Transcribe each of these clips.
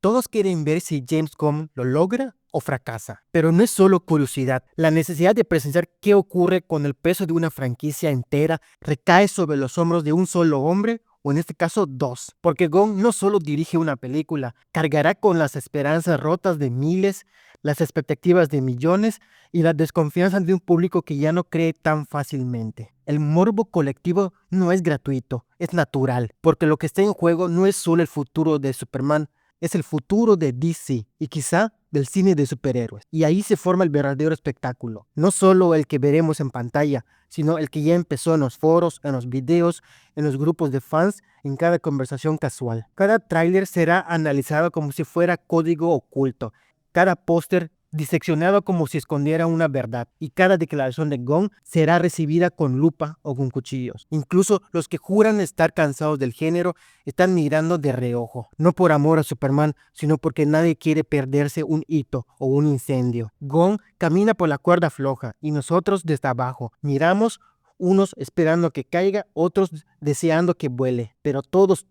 todos quieren ver si James Gunn lo logra o fracasa. Pero no es solo curiosidad. La necesidad de presenciar qué ocurre con el peso de una franquicia entera recae sobre los hombros de un solo hombre, o en este caso dos. Porque Gunn no solo dirige una película, cargará con las esperanzas rotas de miles, las expectativas de millones y la desconfianza de un público que ya no cree tan fácilmente. El morbo colectivo no es gratuito, es natural, porque lo que está en juego no es solo el futuro de Superman, es el futuro de DC y quizá del cine de superhéroes. Y ahí se forma el verdadero espectáculo. No solo el que veremos en pantalla, sino el que ya empezó en los foros, en los videos, en los grupos de fans, en cada conversación casual. Cada tráiler será analizado como si fuera código oculto. Cada póster diseccionado como si escondiera una verdad, y cada declaración de Gunn será recibida con lupa o con cuchillos. Incluso los que juran estar cansados del género están mirando de reojo, no por amor a Superman, sino porque nadie quiere perderse un hito o un incendio. Gunn camina por la cuerda floja y nosotros desde abajo miramos, unos esperando que caiga, otros deseando que vuele, pero todos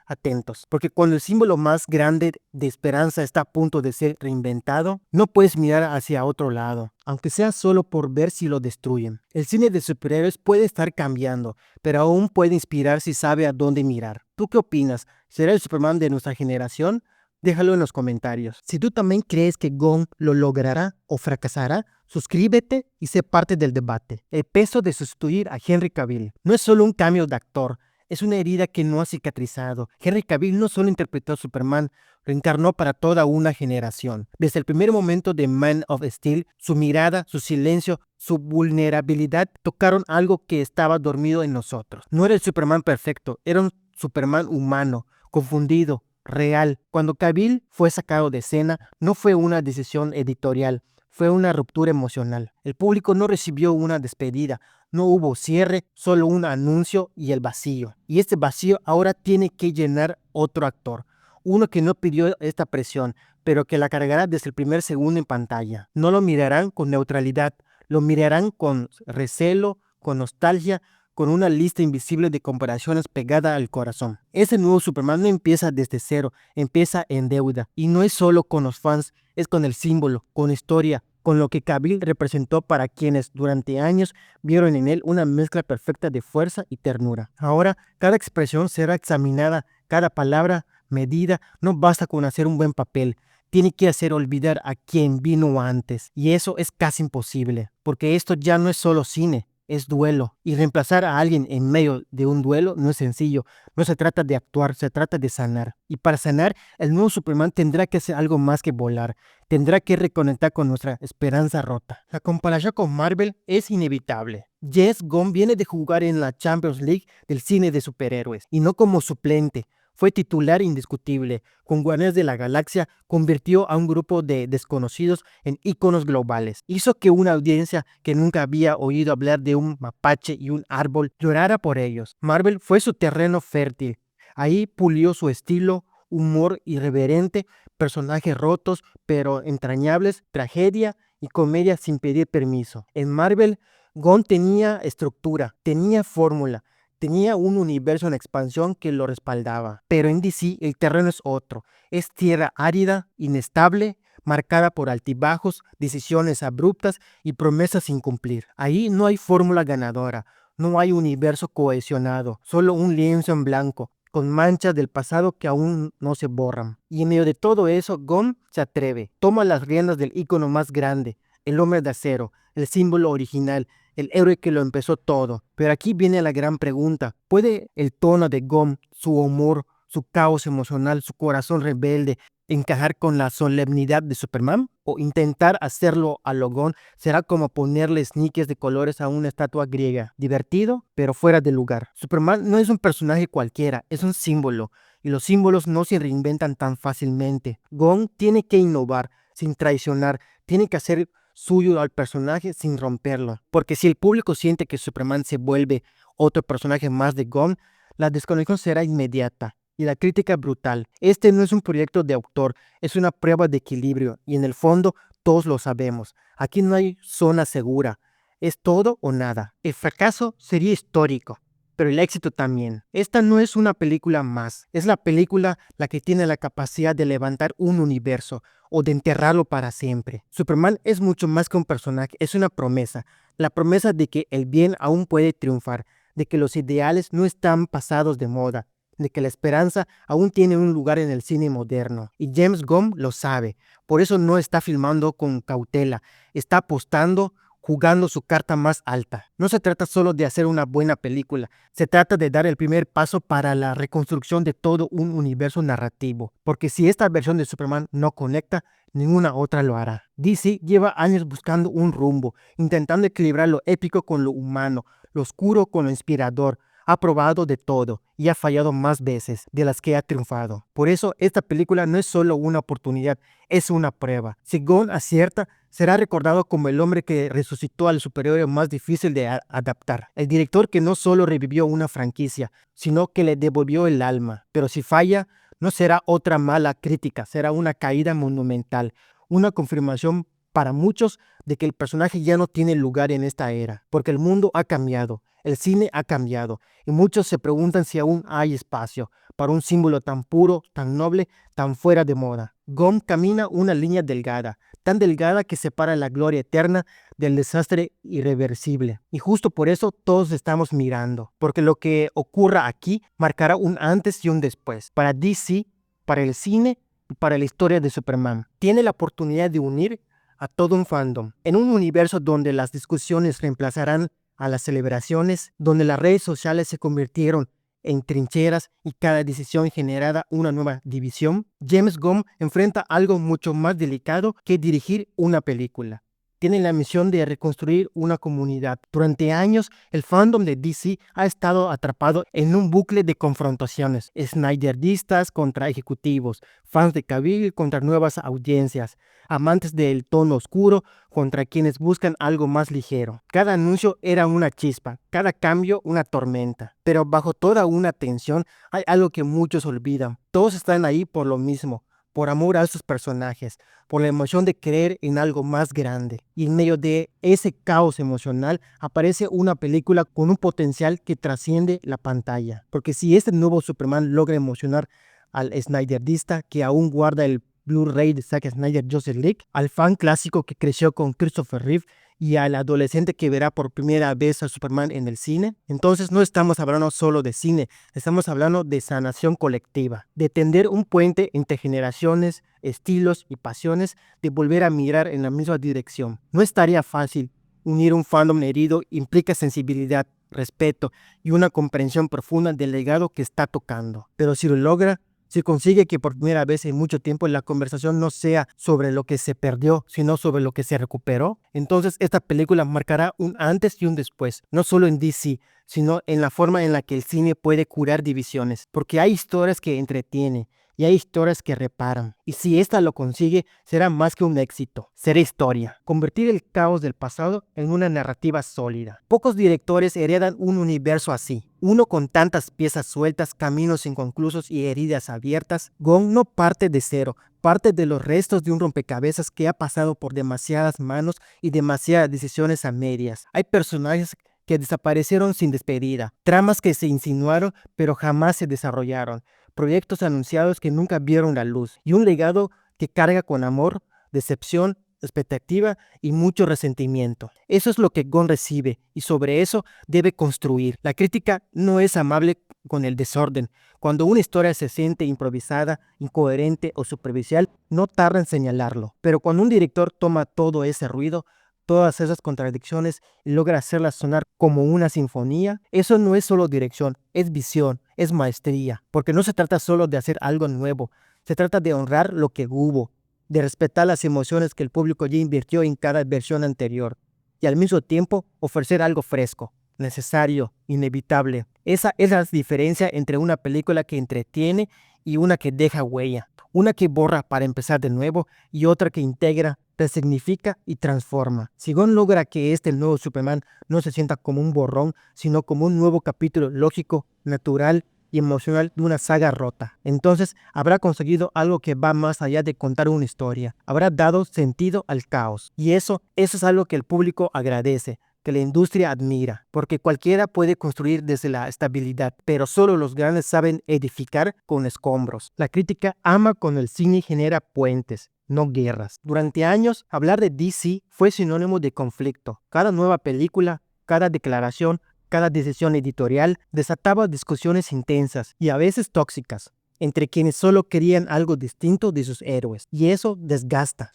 atentos, porque cuando el símbolo más grande de esperanza está a punto de ser reinventado, no puedes mirar hacia otro lado, aunque sea solo por ver si lo destruyen. El cine de superhéroes puede estar cambiando, pero aún puede inspirar si sabe a dónde mirar. ¿Tú qué opinas? ¿Será el Superman de nuestra generación? Déjalo en los comentarios. Si tú también crees que Gunn lo logrará o fracasará, suscríbete y sé parte del debate. El peso de sustituir a Henry Cavill no es solo un cambio de actor, es una herida que no ha cicatrizado. Henry Cavill no solo interpretó a Superman, lo encarnó para toda una generación. Desde el primer momento de Man of Steel, su mirada, su silencio, su vulnerabilidad tocaron algo que estaba dormido en nosotros. No era el Superman perfecto, era un Superman humano, confundido, real. Cuando Cavill fue sacado de escena, no fue una decisión editorial, fue una ruptura emocional. El público no recibió una despedida, no hubo cierre, solo un anuncio y el vacío. Y este vacío ahora tiene que llenar otro actor. Uno que no pidió esta presión, pero que la cargará desde el primer segundo en pantalla. No lo mirarán con neutralidad, lo mirarán con recelo, con nostalgia, con una lista invisible de comparaciones pegada al corazón. Ese nuevo Superman no empieza desde cero, empieza en deuda. Y no es solo con los fans, es con el símbolo, con historia, con lo que Cavill representó para quienes durante años vieron en él una mezcla perfecta de fuerza y ternura. Ahora, cada expresión será examinada, cada palabra medida. No basta con hacer un buen papel, tiene que hacer olvidar a quien vino antes. Y eso es casi imposible, porque esto ya no es solo cine, es duelo. Y reemplazar a alguien en medio de un duelo no es sencillo. No se trata de actuar, se trata de sanar. Y para sanar, el nuevo Superman tendrá que hacer algo más que volar. Tendrá que reconectar con nuestra esperanza rota. La comparación con Marvel es inevitable. James Gunn viene de jugar en la Champions League del cine de superhéroes, y no como suplente. Fue titular indiscutible. Con Guardianes de la Galaxia convirtió a un grupo de desconocidos en íconos globales. Hizo que una audiencia que nunca había oído hablar de un mapache y un árbol llorara por ellos. Marvel fue su terreno fértil. Ahí pulió su estilo, humor irreverente, personajes rotos pero entrañables, tragedia y comedia sin pedir permiso. En Marvel, Gunn tenía estructura, tenía fórmula, tenía un universo en expansión que lo respaldaba. Pero en DC el terreno es otro. Es tierra árida, inestable, marcada por altibajos, decisiones abruptas y promesas sin cumplir. Ahí no hay fórmula ganadora, no hay universo cohesionado, solo un lienzo en blanco, con manchas del pasado que aún no se borran. Y en medio de todo eso, Gunn se atreve, toma las riendas del ícono más grande, el hombre de acero, el símbolo original, el héroe que lo empezó todo. Pero aquí viene la gran pregunta. ¿Puede el tono de Gunn, su humor, su caos emocional, su corazón rebelde, encajar con la solemnidad de Superman? ¿O intentar hacerlo a lo Gunn será como ponerle sneakers de colores a una estatua griega? Divertido, pero fuera de lugar. Superman no es un personaje cualquiera, es un símbolo. Y los símbolos no se reinventan tan fácilmente. Gunn tiene que innovar, sin traicionar, tiene que hacer suyo al personaje sin romperlo. Porque si el público siente que Superman se vuelve otro personaje más de Gunn, la desconexión será inmediata y la crítica brutal. Este no es un proyecto de autor, es una prueba de equilibrio y en el fondo todos lo sabemos. Aquí no hay zona segura, es todo o nada. El fracaso sería histórico. pero el éxito también. Esta no es una película más, es la película la que tiene la capacidad de levantar un universo o de enterrarlo para siempre. Superman es mucho más que un personaje, es una promesa, la promesa de que el bien aún puede triunfar, de que los ideales no están pasados de moda, de que la esperanza aún tiene un lugar en el cine moderno. Y James Gunn lo sabe, por eso no está filmando con cautela, está apostando, jugando su carta más alta. No se trata solo de hacer una buena película, se trata de dar el primer paso para la reconstrucción de todo un universo narrativo, porque si esta versión de Superman no conecta, ninguna otra lo hará. DC lleva años buscando un rumbo, intentando equilibrar lo épico con lo humano, lo oscuro con lo inspirador. Ha probado de todo y ha fallado más veces de las que ha triunfado. Por eso esta película no es solo una oportunidad, es una prueba. Si Gunn acierta, será recordado como el hombre que resucitó al superhéroe más difícil de adaptar. El director que no solo revivió una franquicia, sino que le devolvió el alma. Pero si falla, no será otra mala crítica, será una caída monumental, una confirmación para muchos de que el personaje ya no tiene lugar en esta era, porque el mundo ha cambiado, el cine ha cambiado, y muchos se preguntan si aún hay espacio para un símbolo tan puro, tan noble, tan fuera de moda. Gunn camina una línea delgada, tan delgada que separa la gloria eterna del desastre irreversible. Y justo por eso todos estamos mirando, porque lo que ocurra aquí marcará un antes y un después, para DC, para el cine y para la historia de Superman. Tiene la oportunidad de unir a todo un fandom, en un universo donde las discusiones reemplazarán a las celebraciones, donde las redes sociales se convirtieron en trincheras y cada decisión generara una nueva división. James Gunn enfrenta algo mucho más delicado que dirigir una película. Tiene la misión de reconstruir una comunidad. Durante años, el fandom de DC ha estado atrapado en un bucle de confrontaciones. Snyderistas contra ejecutivos, fans de Cavill contra nuevas audiencias, amantes del tono oscuro contra quienes buscan algo más ligero. Cada anuncio era una chispa, cada cambio una tormenta. Pero bajo toda una tensión hay algo que muchos olvidan. Todos están ahí por lo mismo, por amor a sus personajes, por la emoción de creer en algo más grande. Y en medio de ese caos emocional aparece una película con un potencial que trasciende la pantalla. Porque si este nuevo Superman logra emocionar al Snyderista que aún guarda el Blu-ray de Zack Snyder Justice League, al fan clásico que creció con Christopher Reeve y al adolescente que verá por primera vez a Superman en el cine, entonces no estamos hablando solo de cine, estamos hablando de sanación colectiva, de tender un puente entre generaciones, estilos y pasiones, de volver a mirar en la misma dirección. No estaría fácil. Unir un fandom herido implica sensibilidad, respeto y una comprensión profunda del legado que está tocando. Pero si lo logra, si consigue que por primera vez en mucho tiempo la conversación no sea sobre lo que se perdió, sino sobre lo que se recuperó, entonces esta película marcará un antes y un después, no solo en DC, sino en la forma en la que el cine puede curar divisiones, porque hay historias que entretienen y hay historias que reparan. Y si esta lo consigue, será más que un éxito, será historia. Convertir el caos del pasado en una narrativa sólida. Pocos directores heredan un universo así. Uno con tantas piezas sueltas, caminos inconclusos y heridas abiertas. Gunn no parte de cero, parte de los restos de un rompecabezas que ha pasado por demasiadas manos y demasiadas decisiones a medias. Hay personajes que desaparecieron sin despedida, tramas que se insinuaron pero jamás se desarrollaron, proyectos anunciados que nunca vieron la luz y un legado que carga con amor, decepción, expectativa y mucho resentimiento. Eso es lo que Gunn recibe y sobre eso debe construir. La crítica no es amable con el desorden. Cuando una historia se siente improvisada, incoherente o superficial, no tarda en señalarlo. Pero cuando un director toma todo ese ruido, todas esas contradicciones y logra hacerlas sonar como una sinfonía, eso no es solo dirección, es visión, es maestría, porque no se trata solo de hacer algo nuevo, se trata de honrar lo que hubo, de respetar las emociones que el público ya invirtió en cada versión anterior, y al mismo tiempo ofrecer algo fresco, necesario, inevitable. Esa es la diferencia entre una película que entretiene y una que deja huella, una que borra para empezar de nuevo y otra que integra, resignifica y transforma. Si Gunn logra que este nuevo Superman no se sienta como un borrón, sino como un nuevo capítulo lógico, natural y emocional de una saga rota, entonces habrá conseguido algo que va más allá de contar una historia, habrá dado sentido al caos. Y eso es algo que el público agradece, que la industria admira, porque cualquiera puede construir desde la estabilidad, pero solo los grandes saben edificar con escombros. La crítica ama cuando el cine genera puentes, no guerras. Durante años, hablar de DC fue sinónimo de conflicto. Cada nueva película, cada declaración, cada decisión editorial desataba discusiones intensas y a veces tóxicas entre quienes solo querían algo distinto de sus héroes. Y eso desgasta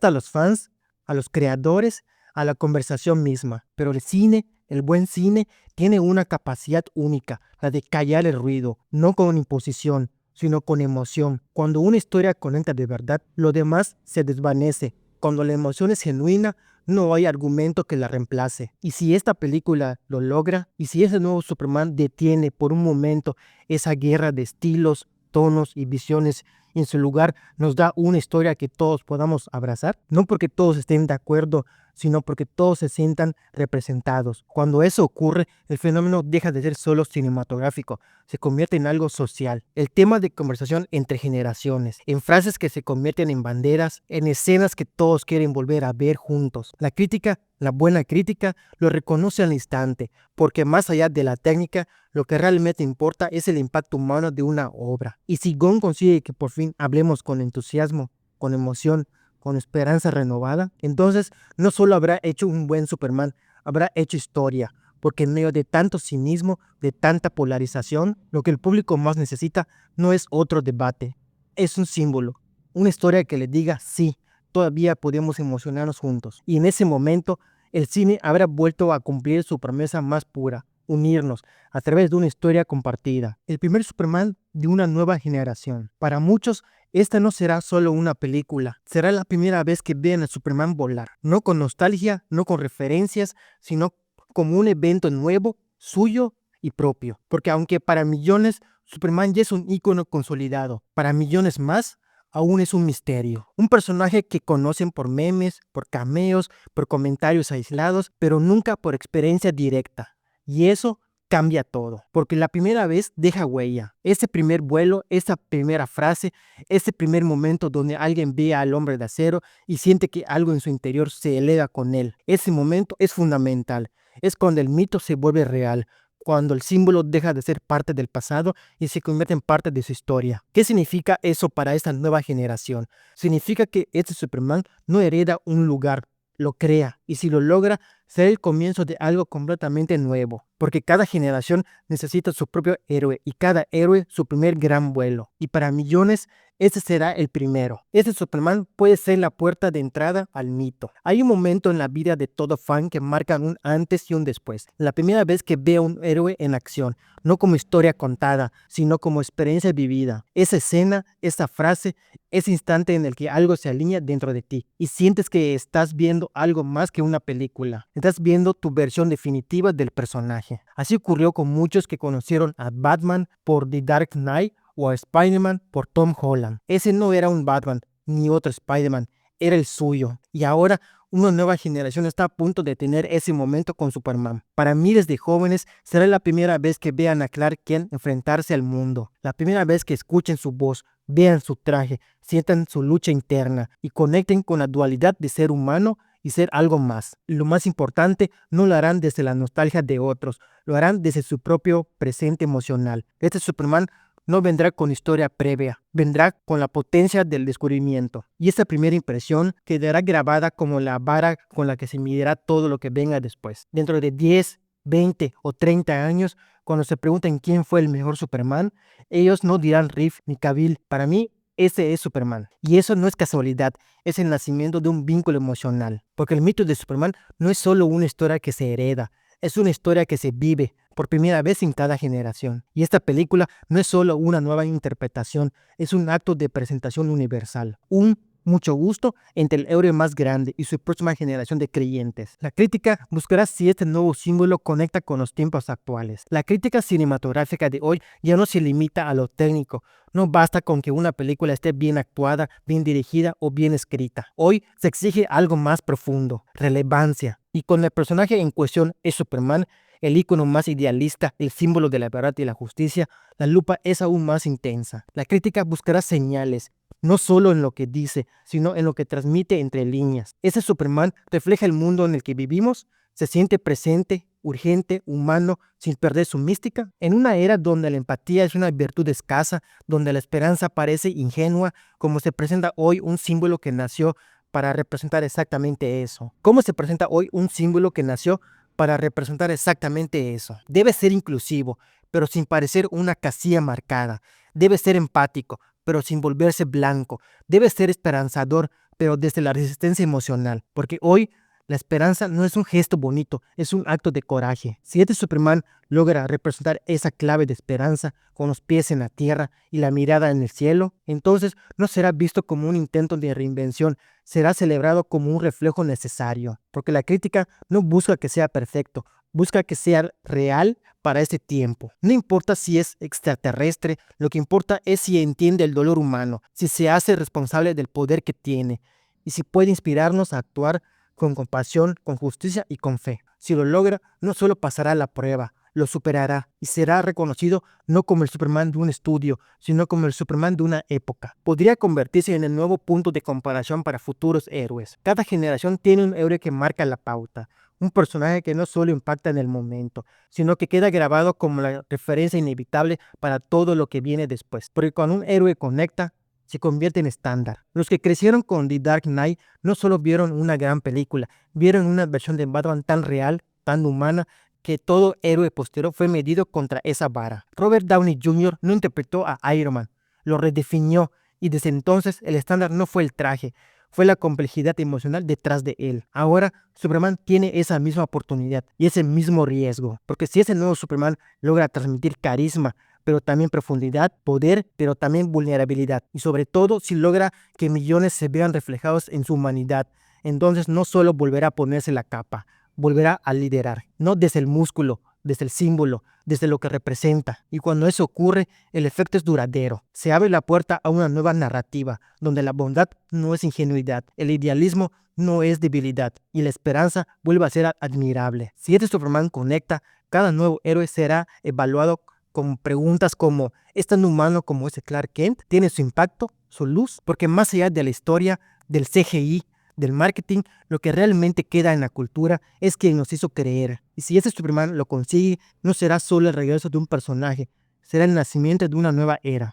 a los fans, a los creadores, a la conversación misma. Pero el cine, el buen cine, tiene una capacidad única, la de callar el ruido, no con imposición, sino con emoción. Cuando una historia conecta de verdad, lo demás se desvanece. Cuando la emoción es genuina, no hay argumento que la reemplace. Y si esta película lo logra, y si ese nuevo Superman detiene por un momento esa guerra de estilos, tonos y visiones, y en su lugar nos da una historia que todos podamos abrazar, no porque todos estén de acuerdo, sino porque todos se sientan representados. Cuando eso ocurre, el fenómeno deja de ser solo cinematográfico, se convierte en algo social. El tema de conversación entre generaciones, en frases que se convierten en banderas, en escenas que todos quieren volver a ver juntos. La crítica, la buena crítica, lo reconoce al instante, porque más allá de la técnica, lo que realmente importa es el impacto humano de una obra. Y si Gunn consigue que por fin hablemos con entusiasmo, con emoción, con esperanza renovada, entonces no solo habrá hecho un buen Superman, habrá hecho historia, porque en medio de tanto cinismo, de tanta polarización, lo que el público más necesita no es otro debate, es un símbolo, una historia que le diga sí, todavía podemos emocionarnos juntos. Y en ese momento, el cine habrá vuelto a cumplir su promesa más pura, unirnos a través de una historia compartida. El primer Superman de una nueva generación. Para muchos, esta no será solo una película, será la primera vez que vean a Superman volar. No con nostalgia, no con referencias, sino como un evento nuevo, suyo y propio. Porque aunque para millones Superman ya es un ícono consolidado, para millones más aún es un misterio. Un personaje que conocen por memes, por cameos, por comentarios aislados, pero nunca por experiencia directa. Y eso cambia todo, porque la primera vez deja huella. Ese primer vuelo, esa primera frase, ese primer momento donde alguien ve al hombre de acero y siente que algo en su interior se eleva con él. Ese momento es fundamental. Es cuando el mito se vuelve real, cuando el símbolo deja de ser parte del pasado y se convierte en parte de su historia. ¿Qué significa eso para esta nueva generación? Significa que este Superman no hereda un lugar, lo crea, y si lo logra, será el comienzo de algo completamente nuevo, porque cada generación necesita su propio héroe y cada héroe su primer gran vuelo, y para millones ese será el primero. Este Superman puede ser la puerta de entrada al mito. Hay un momento en la vida de todo fan que marca un antes y un después. La primera vez que ve a un héroe en acción, no como historia contada, sino como experiencia vivida. Esa escena, esa frase, ese instante en el que algo se alinea dentro de ti y sientes que estás viendo algo más que una película. Estás viendo tu versión definitiva del personaje. Así ocurrió con muchos que conocieron a Batman por The Dark Knight o a Spider-Man por Tom Holland. Ese no era un Batman ni otro Spider-Man, era el suyo. Y ahora una nueva generación está a punto de tener ese momento con Superman. Para miles de jóvenes será la primera vez que vean a Clark Kent enfrentarse al mundo. La primera vez que escuchen su voz, vean su traje, sientan su lucha interna y conecten con la dualidad de ser humano y ser algo más. Lo más importante, no lo harán desde la nostalgia de otros, lo harán desde su propio presente emocional. Este Superman no vendrá con historia previa, vendrá con la potencia del descubrimiento. Y esa primera impresión quedará grabada como la vara con la que se medirá todo lo que venga después. Dentro de 10, 20 o 30 años, cuando se pregunten quién fue el mejor Superman, ellos no dirán Reeve ni Cavill. Para mí, ese es Superman. Y eso no es casualidad, es el nacimiento de un vínculo emocional. Porque el mito de Superman no es solo una historia que se hereda, es una historia que se vive por primera vez en cada generación. Y esta película no es solo una nueva interpretación, es un acto de presentación universal. Un mucho gusto entre el héroe más grande y su próxima generación de creyentes. La crítica buscará si este nuevo símbolo conecta con los tiempos actuales. La crítica cinematográfica de hoy ya no se limita a lo técnico. No basta con que una película esté bien actuada, bien dirigida o bien escrita. Hoy se exige algo más profundo, relevancia. Y con el personaje en cuestión es Superman, el ícono más idealista, el símbolo de la verdad y la justicia, la lupa es aún más intensa. La crítica buscará señales, no solo en lo que dice, sino en lo que transmite entre líneas. ¿Ese Superman refleja el mundo en el que vivimos? Se siente presente, urgente, humano, sin perder su mística. En una era donde la empatía es una virtud escasa, donde la esperanza parece ingenua, como se presenta hoy un símbolo que nació para representar exactamente eso. ¿Cómo se presenta hoy un símbolo que nació para representar exactamente eso? Debe ser inclusivo, pero sin parecer una casilla marcada. Debe ser empático, pero sin volverse blanco. Debe ser esperanzador, pero desde la resistencia emocional. Porque hoy la esperanza no es un gesto bonito, es un acto de coraje. Si este Superman logra representar esa clave de esperanza con los pies en la tierra y la mirada en el cielo, entonces no será visto como un intento de reinvención, será celebrado como un reflejo necesario. Porque la crítica no busca que sea perfecto, busca que sea real para este tiempo. No importa si es extraterrestre, lo que importa es si entiende el dolor humano, si se hace responsable del poder que tiene y si puede inspirarnos a actuar con compasión, con justicia y con fe. Si lo logra, no solo pasará la prueba, lo superará y será reconocido no como el Superman de un estudio, sino como el Superman de una época. Podría convertirse en el nuevo punto de comparación para futuros héroes. Cada generación tiene un héroe que marca la pauta, un personaje que no solo impacta en el momento, sino que queda grabado como la referencia inevitable para todo lo que viene después. Porque cuando un héroe conecta, se convierte en estándar. Los que crecieron con The Dark Knight no solo vieron una gran película, vieron una versión de Batman tan real, tan humana, que todo héroe posterior fue medido contra esa vara. Robert Downey Jr. no interpretó a Iron Man, lo redefinió y desde entonces el estándar no fue el traje, fue la complejidad emocional detrás de él. Ahora Superman tiene esa misma oportunidad y ese mismo riesgo, porque si ese nuevo Superman logra transmitir carisma, pero también profundidad, poder, pero también vulnerabilidad. Y sobre todo, si logra que millones se vean reflejados en su humanidad, entonces no solo volverá a ponerse la capa, volverá a liderar, no desde el músculo, desde el símbolo, desde lo que representa. Y cuando eso ocurre, el efecto es duradero. Se abre la puerta a una nueva narrativa, donde la bondad no es ingenuidad, el idealismo no es debilidad, y la esperanza vuelve a ser admirable. Si este Superman conecta, cada nuevo héroe será evaluado con preguntas como, ¿es tan humano como ese Clark Kent? ¿Tiene su impacto, su luz? Porque más allá de la historia, del CGI, del marketing, lo que realmente queda en la cultura es quien nos hizo creer. Y si ese Superman lo consigue, no será solo el regreso de un personaje, será el nacimiento de una nueva era.